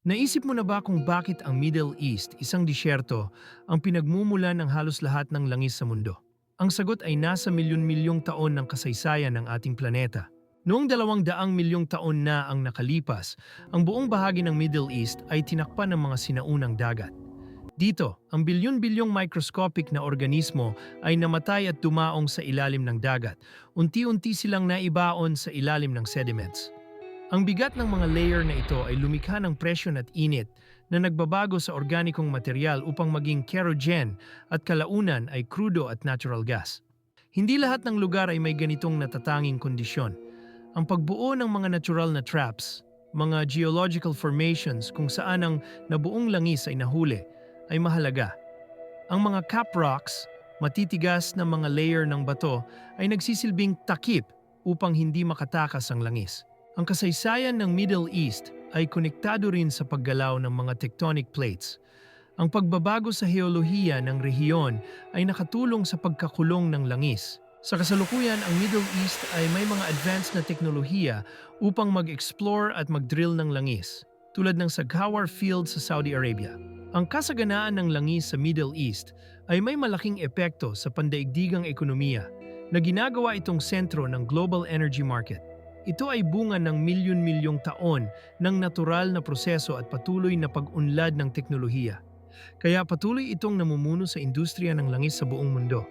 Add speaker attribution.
Speaker 1: Naisip mo na ba kung bakit ang Middle East, isang disyerto, ang pinagmumulan ng halos lahat ng langis sa mundo? Ang sagot ay nasa milyon-milyong taon ng kasaysayan ng ating planeta. Noong 200 milyong taon na ang nakalipas, ang buong bahagi ng Middle East ay tinakpan ng mga sinaunang dagat. Dito, ang bilyon-bilyong microscopic na organismo ay namatay at dumaong sa ilalim ng dagat. Unti-unti silang naibaon sa ilalim ng sediments. Ang bigat ng mga layer na ito ay lumikha ng presyon at init na nagbabago sa organikong material upang maging kerogen at kalaunan ay crudo at natural gas. Hindi lahat ng lugar ay may ganitong natatanging kondisyon. Ang pagbuo ng mga natural na traps, mga geological formations kung saan ang nabuong langis ay nahuli, ay mahalaga. Ang mga cap rocks, matitigas na mga layer ng bato, ay nagsisilbing takip upang hindi makatakas ang langis. Ang kasaysayan ng Middle East ay konektado rin sa paggalaw ng mga tectonic plates. Ang pagbabago sa heolohiya ng rehiyon ay nakatulong sa pagkakulong ng langis. Sa kasalukuyan, ang Middle East ay may mga advanced na teknolohiya upang mag-explore at mag-drill ng langis, tulad ng sa Ghawar Field sa Saudi Arabia. Ang kasaganaan ng langis sa Middle East ay may malaking epekto sa pandaigdigang ekonomiya na ginagawa itong sentro ng global energy market. Ito ay bunga ng milyon-milyong taon ng natural na proseso at patuloy na pag-unlad ng teknolohiya. Kaya patuloy itong namumuno sa industriya ng langis sa buong mundo.